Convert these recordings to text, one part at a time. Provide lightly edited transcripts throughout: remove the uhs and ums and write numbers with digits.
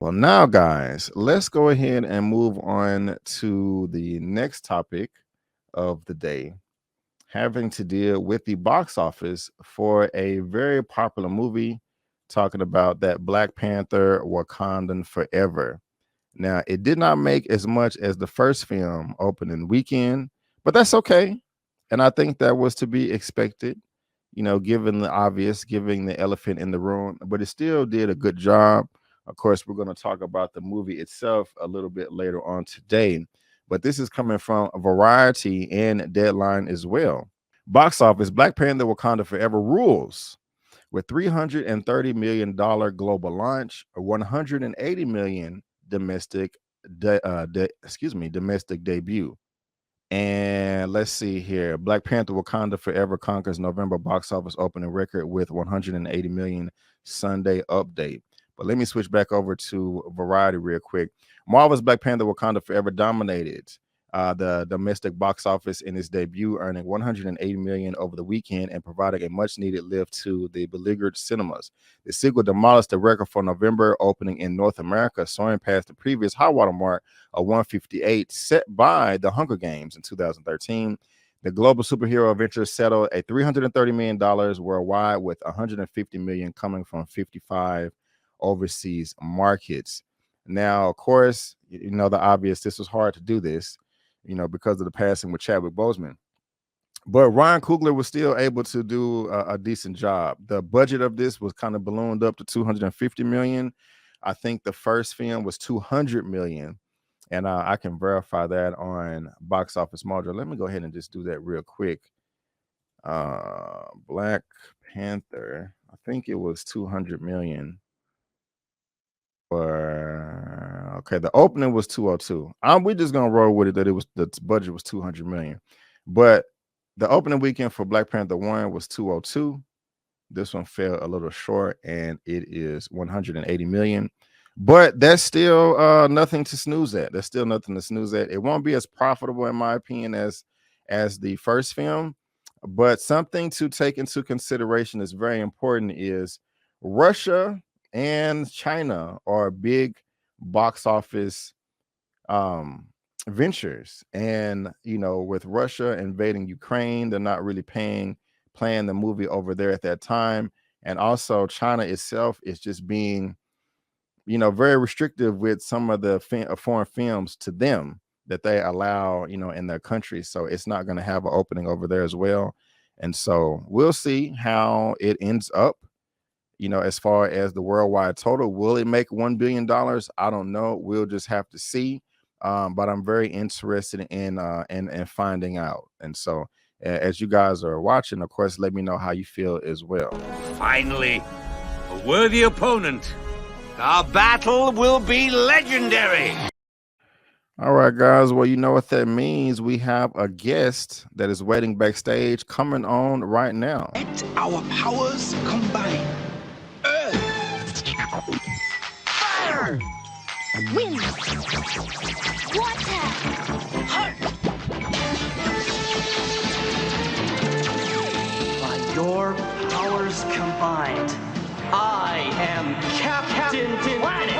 Well, now, guys, let's go ahead and move on to the next topic of the day, having to deal with the box office for a very popular movie, talking about that Black Panther Wakandan Forever. Now, it did not make as much as the first film opening weekend, but that's okay. And I think that was to be expected, given the obvious, giving the elephant in the room, but it still did a good job. Of course, we're going to talk about the movie itself a little bit later on today, but this is coming from Variety and Deadline as well. Box office: Black Panther Wakanda Forever rules with $330 million global launch, a $180 million domestic domestic debut. And let's see here. Black Panther Wakanda Forever conquers November box office opening record with 180 million Sunday update. But let me switch back over to Variety real quick. Marvel's Black Panther Wakanda Forever dominated the domestic box office in its debut, earning 180 million over the weekend and providing a much needed lift to the beleaguered cinemas. The sequel demolished the record for November opening in North America, soaring past the previous high water mark of 158 set by The Hunger Games in 2013. The global superhero adventure settled at $330 million worldwide, with 150 million coming from 55 overseas markets. Now, of course, the obvious, this was hard to do this, because of the passing with Chadwick Boseman. But Ryan Coogler was still able to do a decent job. The budget of this was kind of ballooned up to 250 million. I think the first film was 200 million. And I can verify that on Box Office Mojo. Let me go ahead and just do that real quick. Black Panther, I think it was 200 million. Okay, the opening was 202. We're just gonna roll with it that the budget was 200 million, but the opening weekend for Black Panther 1 was 202. This one fell a little short, and it is 180 million. But that's still nothing to snooze at. That's still nothing to snooze at. It won't be as profitable, in my opinion, as the first film. But something to take into consideration is very important is Russia and China are big box office ventures. And, with Russia invading Ukraine, they're not really playing the movie over there at that time. And also China itself is just being, very restrictive with some of the foreign films to them that they allow, in their country. So it's not going to have an opening over there as well. And so we'll see how it ends up. As far as the worldwide total, will it make $1 billion? I don't know. We'll just have to see. But I'm very interested in finding out. And so as you guys are watching, of course, let me know how you feel as well. Finally, a worthy opponent. Our battle will be legendary. All right, guys. Well, you know what that means. We have a guest that is waiting backstage, coming on right now. Let our powers combine. Fire! Wind! Water! Heart! By your powers combined, I am Captain Planet!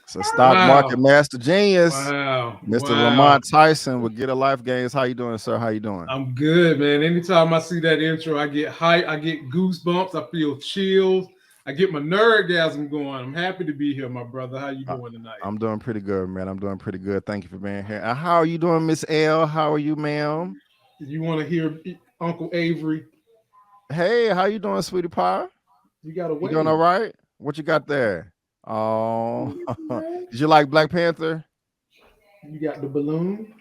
So stock market master genius, Mr. Lamont Tyson with Get a Life Games. How you doing, sir? How you doing? I'm good, man. Anytime I see that intro, I get hype. I get goosebumps. I feel chills. I get my nerdgasm going. I'm happy to be here, my brother. How you doing tonight? I'm doing pretty good, man. I'm doing pretty good. Thank you for being here. How are you doing, Miss L? How are you, ma'am? You want to hear Uncle Avery? Hey, how you doing, sweetie pie? You got to wait. You doing all right? What you got there? Oh, did you like Black Panther? You got the balloon.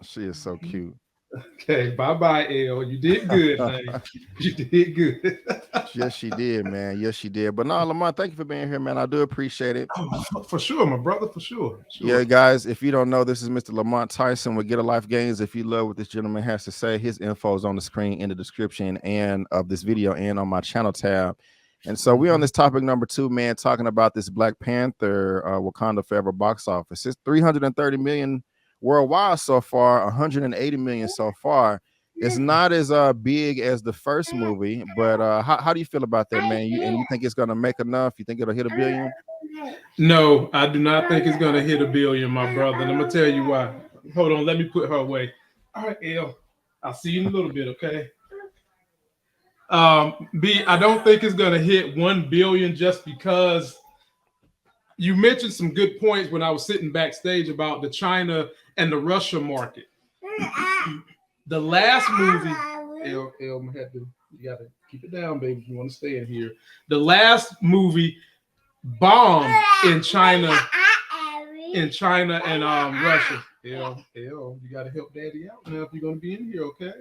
She is so cute. Okay, bye-bye, L. You did good, honey. You did good. Yes, she did, man. Yes, she did. But no, Lamont, thank you for being here, man. I do appreciate it. Oh, for sure, my brother, for sure. Yeah, guys, if you don't know, this is Mr. Lamont Tyson with Get a Life Games. If you love what this gentleman has to say, his info is on the screen in the description and of this video and on my channel tab. And so we're on this topic number 2, man, talking about this Black Panther Wakanda Forever box office. It's 330 million worldwide so far, 180 million so far. It's not as big as the first movie, but how do you feel about that, man? You think it's gonna make enough? You think it'll hit $1 billion? No, I do not think it's gonna hit $1 billion, my brother. And I'm gonna tell you why. Hold on, let me put her away. All right, El. I'll see you in a little bit, okay? B, I don't think it's gonna hit 1 billion just because you mentioned some good points when I was sitting backstage about the China and the Russia market. The last movie, El, you gotta keep it down, baby, if you want to stay in here. The last movie bombed in China and Russia. You gotta help daddy out now if you're gonna be in here, okay?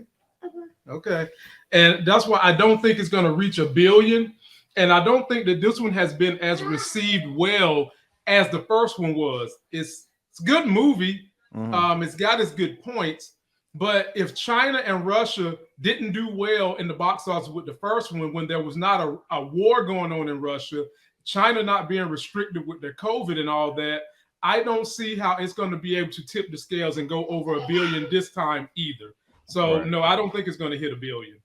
Okay. And that's why I don't think it's gonna reach $1 billion. And I don't think that this one has been as received well as the first one was. It's a good movie. It's got its good points. But if China and Russia didn't do well in the box office with the first one, when there was not a war going on in Russia, China not being restricted with their COVID and all that, I don't see how it's going to be able to tip the scales and go over $1 billion this time either. So, no, I don't think it's going to hit $1 billion.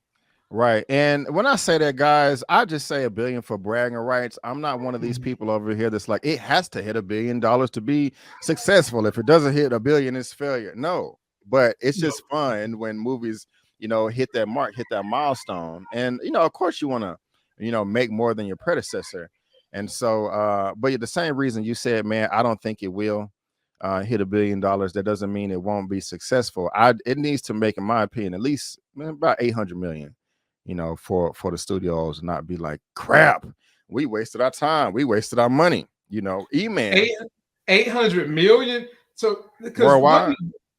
Right. And when I say that, guys, I just say $1 billion for bragging rights. I'm not one of these people over here that's like, it has to hit $1 billion to be successful. If it doesn't hit $1 billion, it's failure. No, but it's just fun when movies, hit that mark, hit that milestone. And, of course you want to, make more than your predecessor. And so, but the same reason you said, man, I don't think it will hit $1 billion. That doesn't mean it won't be successful. It needs to make, in my opinion, at least about 800 million. For the studios, not be like, crap, we wasted our time, we wasted our money. Eman, 800 million. So because worldwide,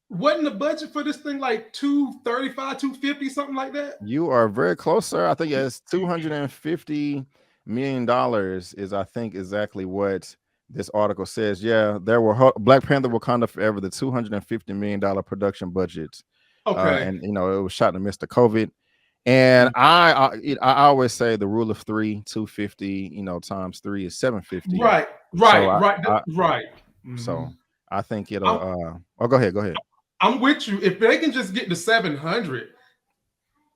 wasn't the budget for this thing like 235, 250, something like that? You are very close, sir. I think it's $250 million is, I think, exactly what this article says. Yeah, there were Black Panther Wakanda Forever, the $250 million production budget. Okay, and it was shot in the midst of COVID. And I always say the rule of 3, 250, times 3 is 750. Right. So I think it'll. Go ahead. I'm with you. If they can just get to 700,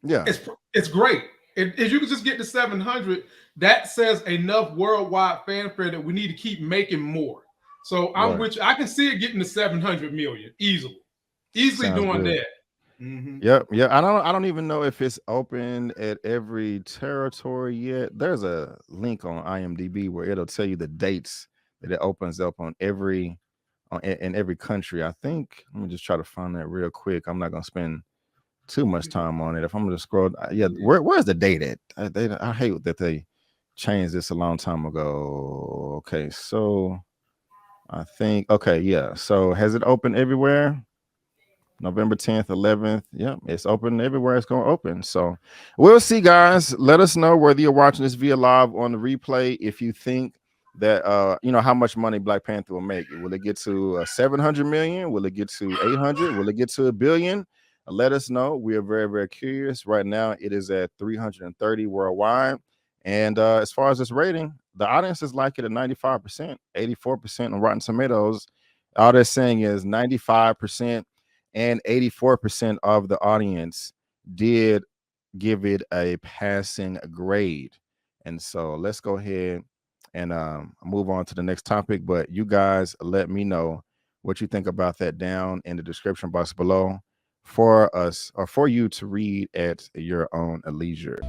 yeah, it's great. If you can just get to 700, that says enough worldwide fanfare that we need to keep making more. So I'm with you. I can see it getting to 700 million easily Sounds doing good. that. Yep. I don't even know if it's open at every territory yet. There's a link on IMDb where it'll tell you the dates that it opens up in every country. I think, let me just try to find that real quick. I'm not gonna spend too much time on it. If I'm gonna scroll, where's the date at? I hate that they changed this a long time ago. Okay, so I think so has it opened everywhere? November 10th, 11th. Yeah, it's open everywhere. It's going to open. So we'll see, guys. Let us know whether you're watching this via live on the replay. If you think that, how much money Black Panther will make. Will it get to 700 million? Will it get to 800? Will it get to $1 billion? Let us know. We are very, very curious. Right now, it is at 330 worldwide. And as far as this rating, the audience is like it at 95%, 84% on Rotten Tomatoes. All they're saying is 95%. And 84% of the audience did give it a passing grade. And so let's go ahead and move on to the next topic. But you guys let me know what you think about that down in the description box below for us or for you to read at your own leisure.